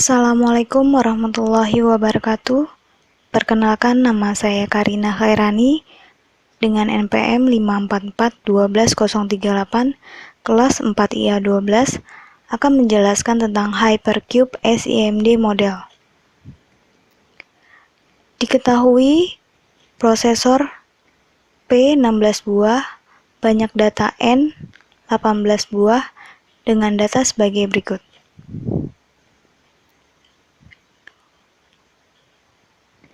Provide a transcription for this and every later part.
Assalamualaikum warahmatullahi wabarakatuh. Perkenalkan, nama saya Karina Khairani dengan NPM 544-12038 kelas 4IA 12 akan menjelaskan tentang Hypercube SIMD model. Diketahui prosesor P16 buah, banyak data N 18 buah dengan data sebagai berikut.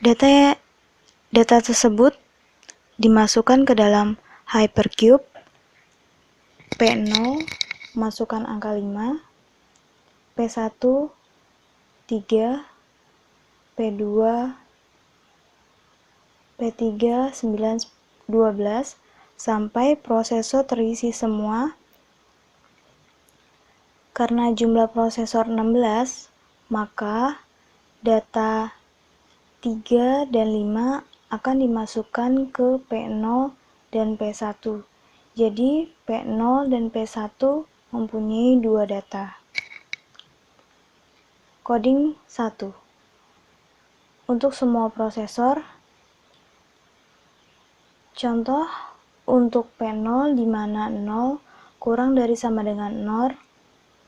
Data tersebut dimasukkan ke dalam Hypercube. P0 masukkan angka 5, P1 3, P2 P3 9 12 sampai prosesor terisi semua. Karena jumlah prosesor 16, maka data 3 dan 5 akan dimasukkan ke P0 dan P1. Jadi P0 dan P1 mempunyai dua data. Coding 1. Untuk semua prosesor, contoh untuk P0 di mana 0 kurang dari sama dengan 0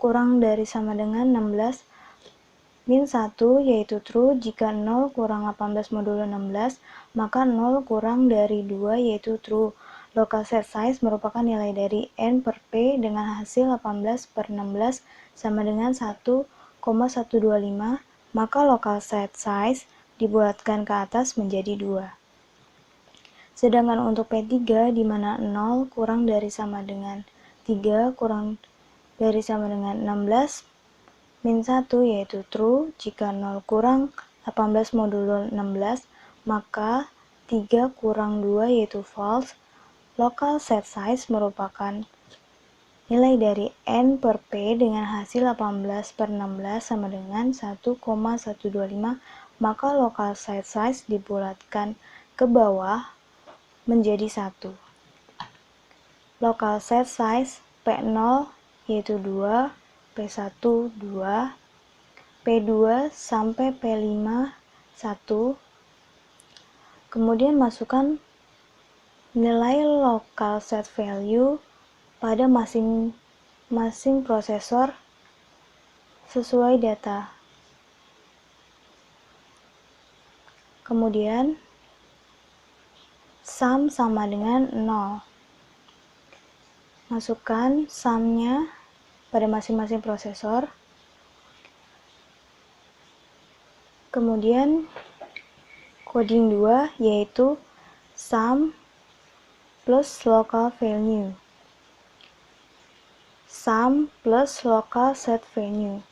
kurang dari sama dengan 16 min 1 yaitu true. Jika 0 kurang 18 modulo 16, maka 0 kurang dari 2 yaitu true. Local set size merupakan nilai dari N per P dengan hasil 18 per 16 sama dengan 1,125, maka local set size dibulatkan ke atas menjadi 2. Sedangkan untuk P3 di mana 0 kurang dari sama dengan 3 kurang dari sama dengan 16 min 1 yaitu true. Jika 0 kurang 18 modulo 16, maka 3 kurang 2 yaitu false. Local set size merupakan nilai dari N per P dengan hasil 18 per 16 sama dengan 1,125, maka local set size dibulatkan ke bawah menjadi 1. Local set size P0 yaitu 2, P1 2, P2 sampai P5 1. Kemudian masukkan nilai local set value pada masing-masing prosesor sesuai data. Kemudian sum sama dengan 0. Masukkan sumnya pada masing-masing prosesor. Kemudian coding 2 yaitu sum plus local value. Sum plus local set value.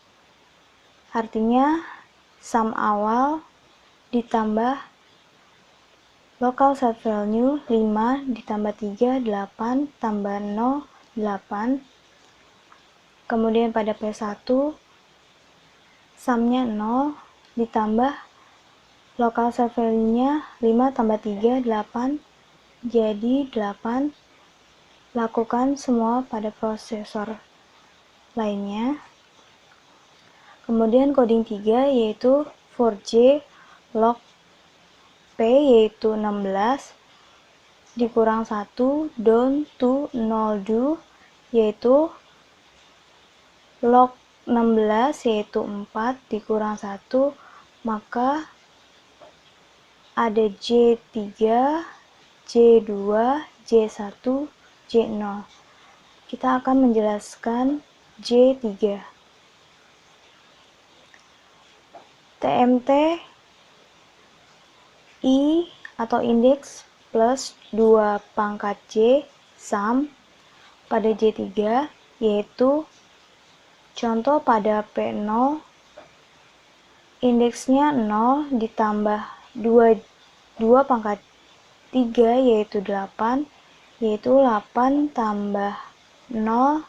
Artinya sum awal ditambah local set value 5 ditambah 3 8 tambah 0 8. Kemudian pada P1 sumnya 0 ditambah local set value-nya 5 tambah 3 8 jadi 8. Lakukan semua pada prosesor lainnya. Kemudian coding 3 yaitu for J log P yaitu 16 dikurang 1 down to 0 do yaitu log 16 yaitu 4 dikurang 1, maka ada J3, J2, J1, J0. Kita akan menjelaskan J3. TMT I atau indeks plus 2 pangkat J sum pada J3 yaitu contoh pada P0 indeksnya 0 ditambah 2 pangkat 3 yaitu 8 yaitu 8 tambah 0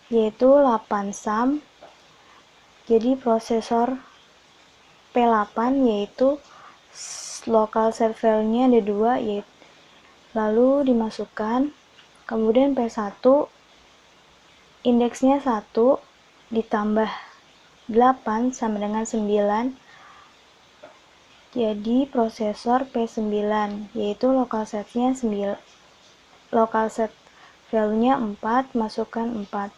yaitu 8 sum. Jadi prosesor P8 yaitu local set value-nya ada 2 yaitu lalu dimasukkan. Kemudian P1 indeksnya 1 ditambah 8 sama dengan 9. Jadi prosesor P9, yaitu local setnya 9, local set value-nya 4, masukkan 4.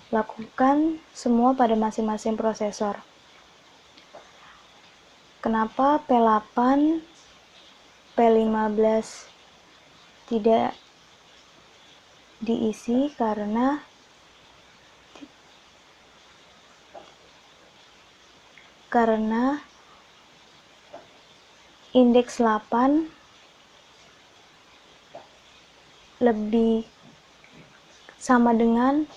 Lakukan semua pada masing-masing prosesor. Kenapa P8, P15 tidak diisi? Karena indeks 8 lebih sama dengan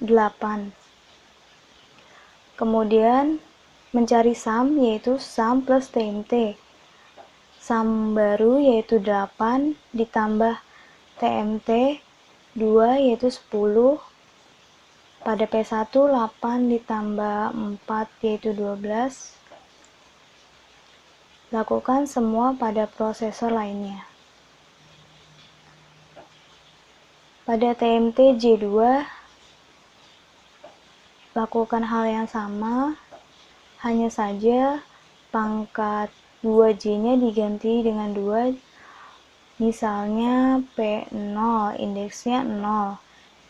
8. Kemudian mencari sum, yaitu sum plus TMT. Sum baru yaitu 8 ditambah TMT 2 yaitu 10. Pada P1 8 ditambah 4 yaitu 12. Lakukan semua pada prosesor lainnya. Pada TMT J2 lakukan hal yang sama, hanya saja pangkat 2J-nya diganti dengan 2. Misalnya P0 indeksnya 0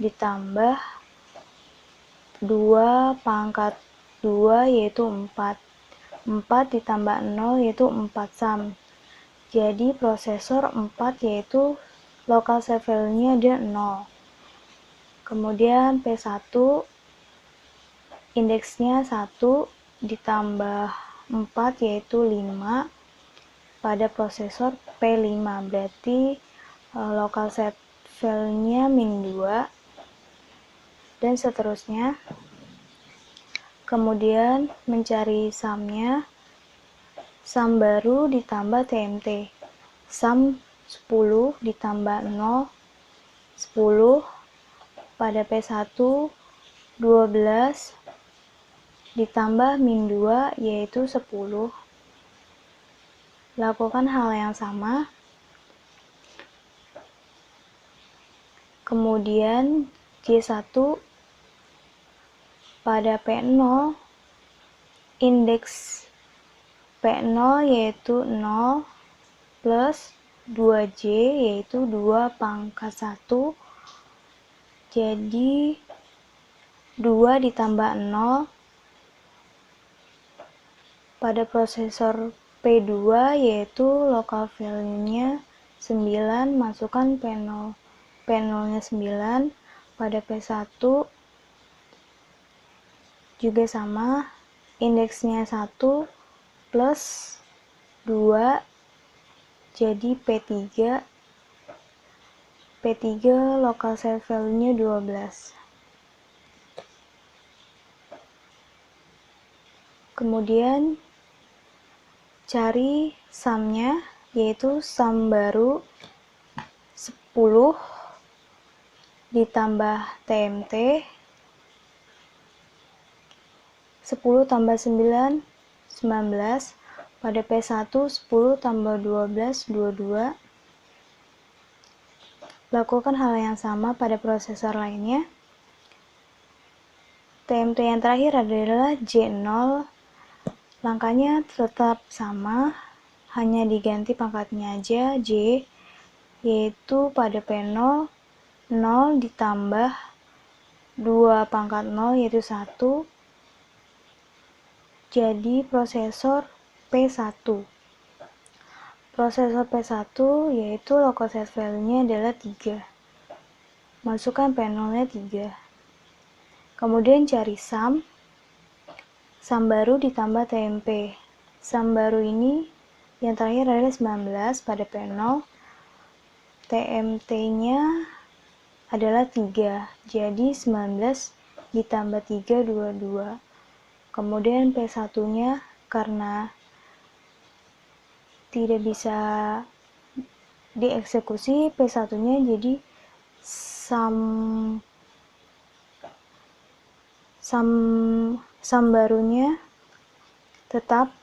ditambah 2 pangkat 2 yaitu 4. 4 ditambah 0 yaitu 4 sum. Jadi prosesor 4 yaitu local set value-nya dia 0. Kemudian P1 indeksnya 1 ditambah 4 yaitu 5 pada prosesor P5, berarti local set value-nya min 2 dan seterusnya. Kemudian mencari sum-nya, sum baru ditambah TMT. Sum 10 ditambah 0 10 pada P1 12 ditambah min 2 yaitu 10. Lakukan hal yang sama. Kemudian J1 pada P0 indeks P0 yaitu 0 plus 2J yaitu 2 pangkat 1. Jadi 2 ditambah 0 pada prosesor P2 yaitu local value-nya 9, masukkan P0. P0-nya 9 pada P1 juga sama, indeksnya 1 plus 2 jadi P3. P3 local set value-nya 12. Kemudian cari sum-nya, yaitu sum baru 10 ditambah TMT 10 tambah 9 19. Pada P1 10 tambah 12 22. Lakukan hal yang sama pada prosesor lainnya. TMT yang terakhir adalah J0. Langkahnya tetap sama, hanya diganti pangkatnya aja, J, yaitu pada P0 0 ditambah 2 pangkat 0 yaitu 1. Jadi prosesor P1. Prosesor P1 yaitu local set value-nya adalah 3. Masukkan P0-nya 3. Kemudian cari sum. Sum baru ditambah TMP. Sum baru ini yang terakhir adalah 19 pada P0. TMT-nya adalah 3. Jadi 19 ditambah 3 22. Kemudian P1-nya karena tidak bisa dieksekusi, P1-nya jadi sum barunya tetap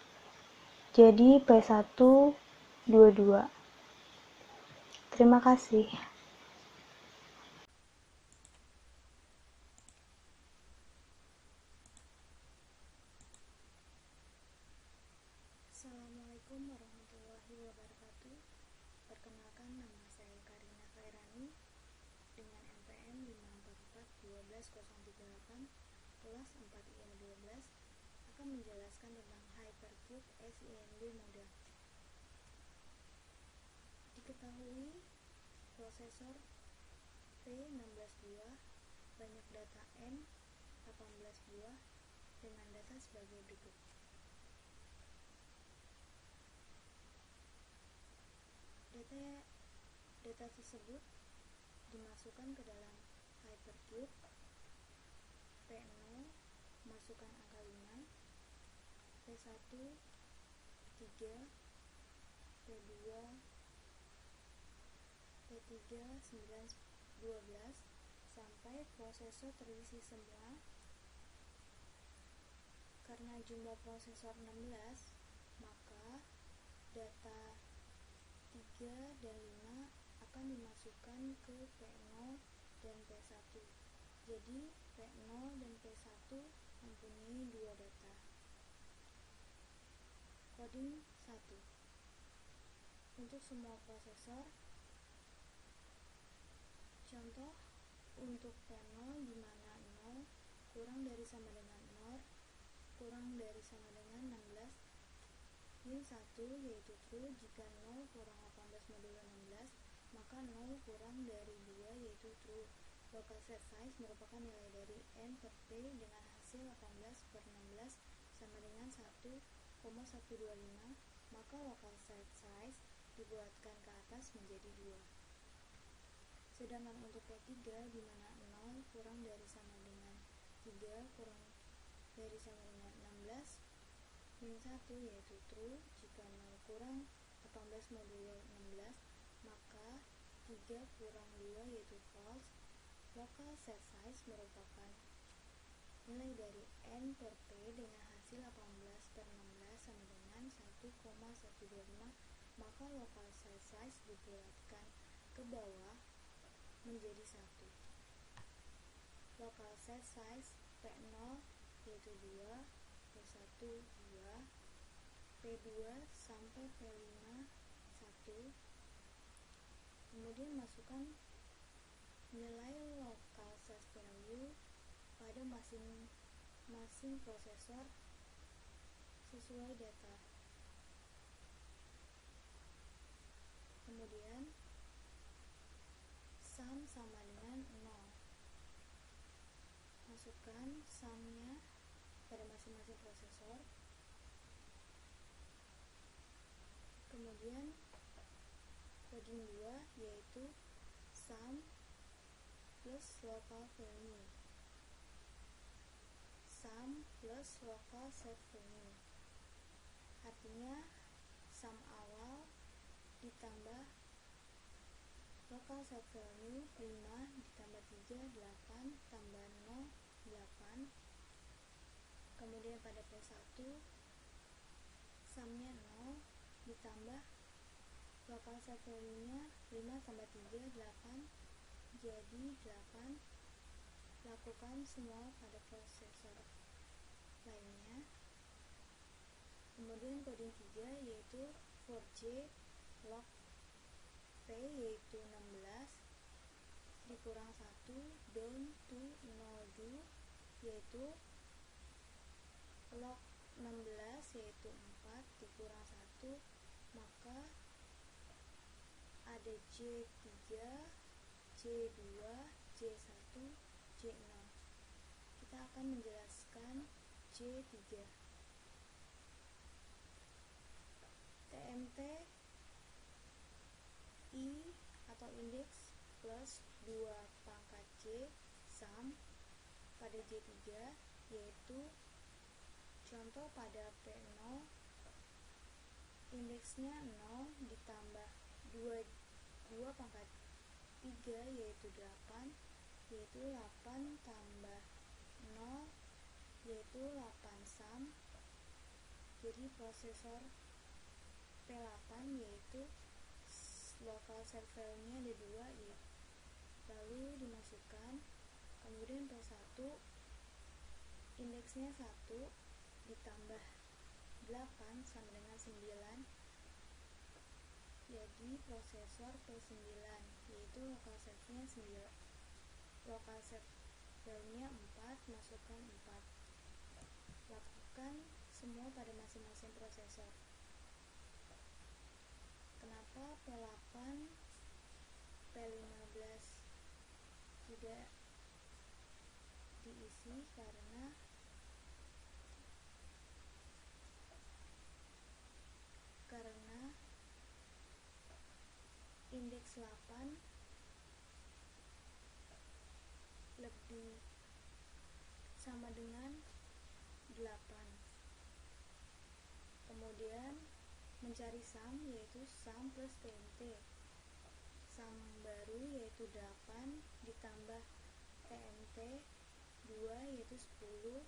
jadi P1 22. Terima kasih. kelas 4IN12 akan menjelaskan tentang Hypercube SIMD model. Diketahui prosesor P16 buah, banyak data M 18 buah dengan data sebagai berikut. Data tersebut dimasukkan ke dalam Hypercube. P0 masukkan angka 5, P1 3, P2 P3 9 12 sampai prosesor terisi semua. Karena jumlah prosesor 16, maka data 3 dan 5 akan dimasukkan ke P0 dan P1. Jadi P0 dan P1 mempunyai dua data. Coding 1 untuk semua prosesor. Contoh untuk P0 di mana 0 kurang dari sama dengan 0 kurang dari sama dengan 16 min 1 yaitu true. Jika 0 kurang 18 modulo 16, maka 0 kurang dari 2 yaitu true. Local set size merupakan nilai dari N per P dengan hasil 18 per 16 sama dengan 1,125, maka local set size dibuatkan ke atas menjadi 2. Sedangkan untuk P3 di mana 0 kurang dari sama dengan 3 kurang dari sama dengan 16 min 1 yaitu true. Jika 0 kurang 18 modulo 16, maka 3 kurang 2 yaitu false. Local set size merupakan nilai dari N per P dengan hasil 18 per 16 sama dengan 1,125, maka local set size dibulatkan ke bawah menjadi 1. Local set size P0 yaitu 2, P1 2, P2 sampai P5 1. Kemudian masukkan nilai local set value pada masing-masing prosesor sesuai data. Kemudian sum sama dengan 0. Masukkan sumnya pada masing-masing prosesor. Kemudian coding 2 yaitu sum plus local value. Sum plus local set value artinya sum awal ditambah local set value 5 ditambah 3 8 tambah 0 8. Kemudian pada P1 sumnya 0 ditambah local set value nya 5 tambah 3 8 jadi 8. Lakukan semua pada prosesor lainnya. Kemudian coding 3 yaitu for J log P yaitu 16 dikurang 1 down to 0 yaitu log 16 yaitu 4 dikurang 1, maka ada J3, J2, J1, J0. Kita akan menjelaskan J3. TMT I atau indeks plus 2 pangkat J sum pada J3 yaitu contoh pada P0 indeksnya 0 ditambah 2 pangkat 3 yaitu 8 yaitu 8 tambah 0 yaitu 8 sum. Jadi prosesor P8 yaitu local set value nya ada 2 lalu dimasukkan. Kemudian P1 indeksnya 1 ditambah 8 sama dengan 9, jadi prosesor P9 yaitu local set value-nya 4, masukkan 4. Lakukan semua pada masing-masing prosesor. Kenapa P8, P15 tidak diisi? Karena indeks 8 lebih sama dengan 8. Kemudian mencari sum, yaitu sum plus TNT. Sum baru yaitu 8 ditambah TNT 2 yaitu 10.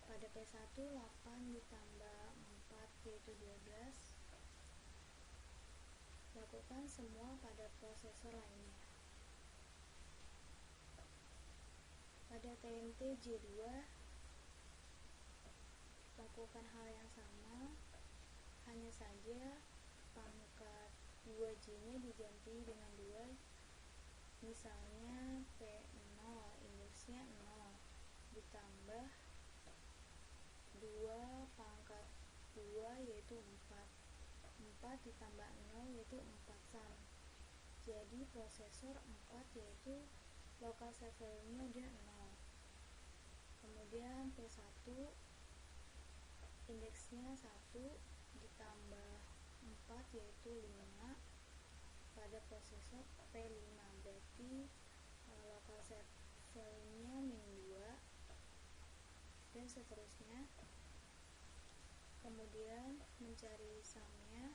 Pada P1 8 ditambah 4 yaitu 12. Lakukan semua pada prosesor lainnya. Pada TNT J2 lakukan hal yang sama, hanya saja pangkat 2J nya diganti dengan 2. Misalnya P0 indeksnya 0 ditambah 2 pangkat 2 yaitu 4. 4 ditambah 0 yaitu 4 sum. Jadi prosesor 4 yaitu local set value-nya dia 0. Kemudian P1 indeksnya 1 ditambah 4 yaitu 5 pada prosesor P5, berarti local set value-nya min 2 dan seterusnya. Kemudian mencari sum-nya,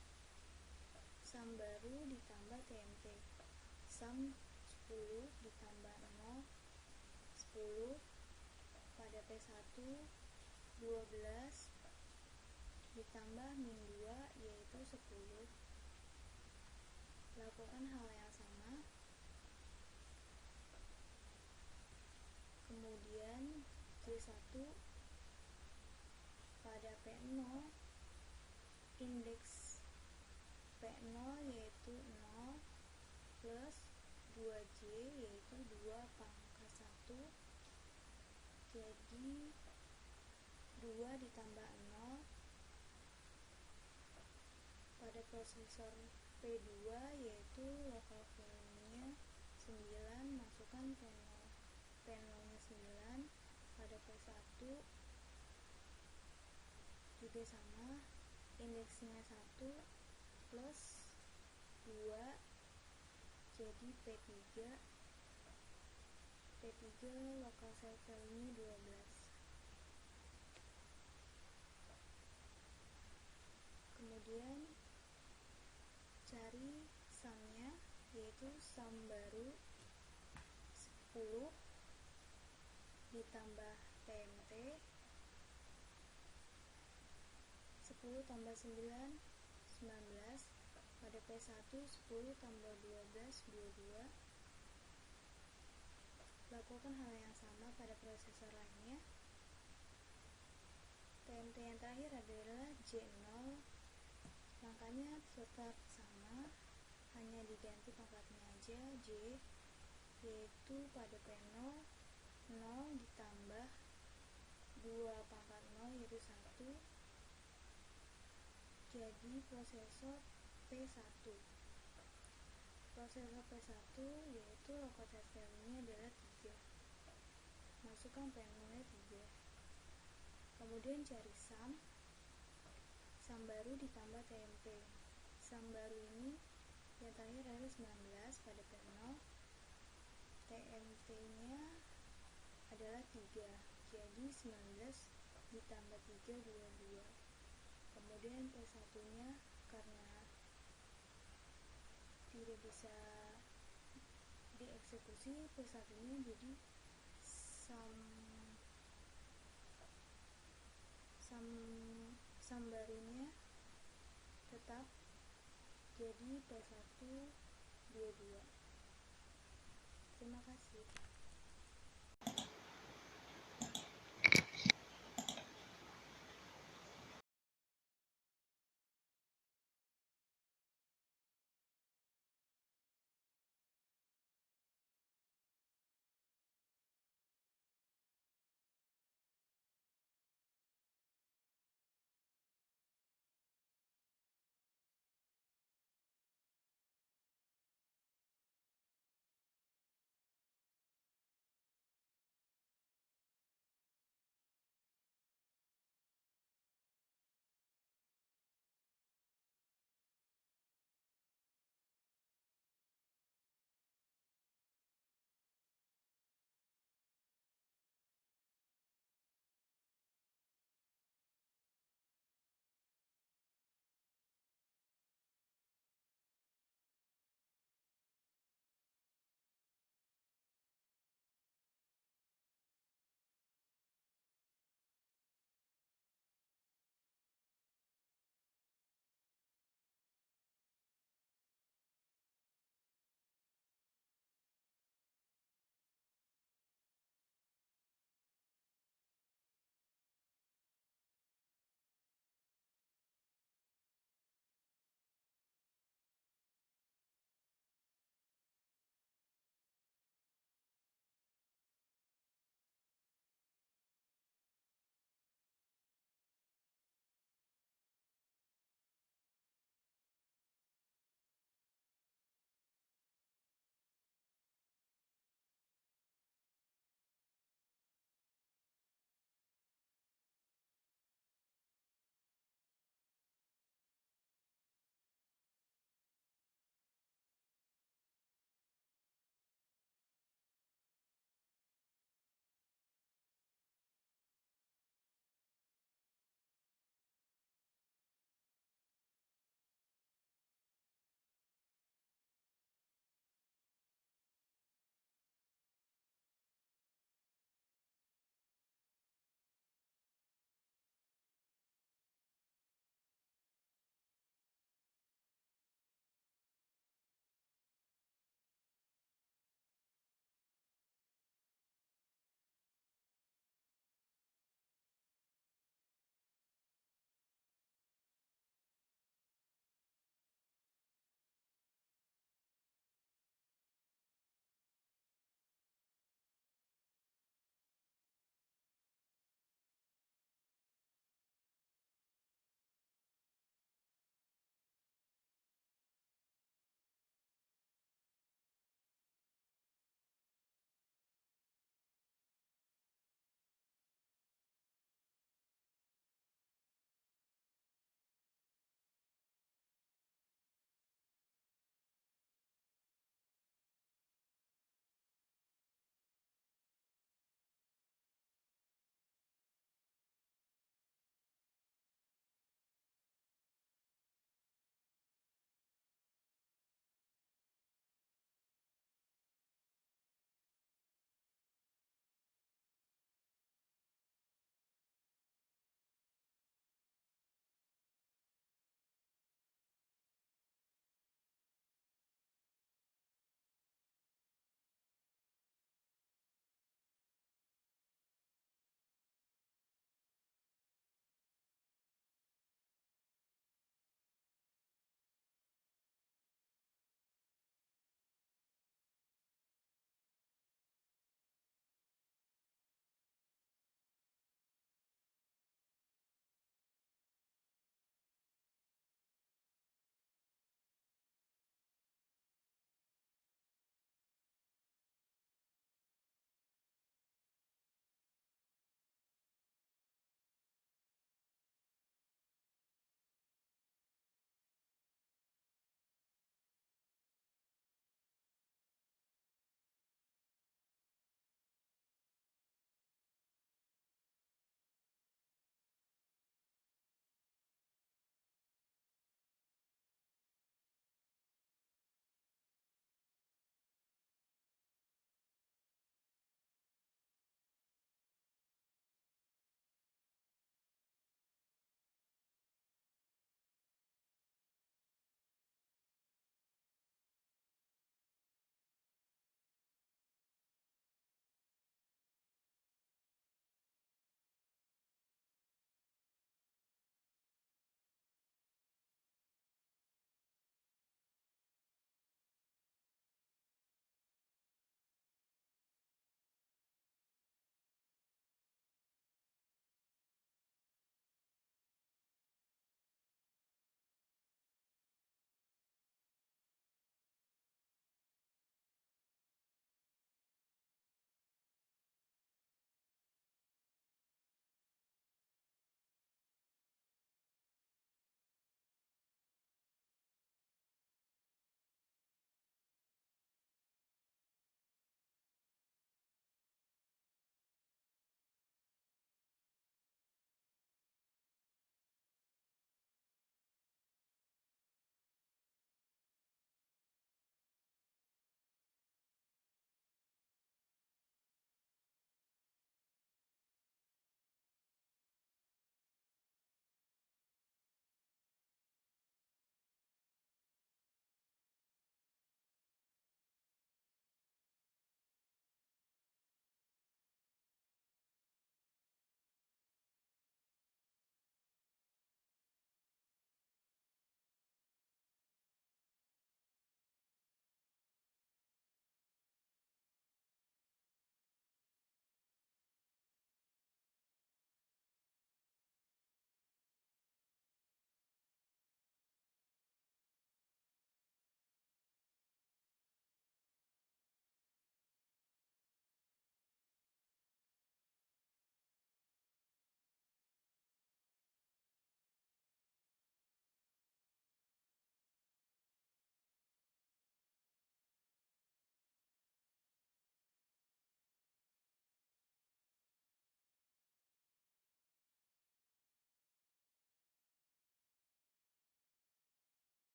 sum baru ditambah TNT. Sum 10 ditambah 0 10 pada P1 12 ditambah min 2 yaitu 10. Lakukan hal yang sama. Kemudian J1 pada P0 indeks P0 yaitu 0 plus 2J yaitu 2 pangkat 1. Jadi 2 ditambah 0 pada prosesor P2 yaitu local value-nya 9, masukkan P0 nya 9. Pada P1 juga sama, indeksnya 1 plus 2 jadi P3 local set value-nya 12. Kemudian cari sum-nya, yaitu sum baru 10 ditambah TNT 10 tambah 9 19. Pada P1 10 tambah 12 22. Lakukan hal yang sama pada prosesor lainnya. TNT yang terakhir adalah J0. Langkahnya tetap sama, hanya diganti pangkatnya aja, J, yaitu pada P0 0 ditambah 2 pangkat 0 yaitu 1. Jadi prosesor P1 yaitu local set value-nya adalah 3. Masukkan P0 nya 3. Kemudian cari sum baru ditambah TNT. Sum baru ini yang terakhir adalah 19 pada P0. TNT nya adalah 3, jadi 19 ditambah 3 22. Kemudian P1 nya karena tidak bisa dieksekusi, P1 nya jadi sum barunya tetap, jadi P1 22. Terima kasih.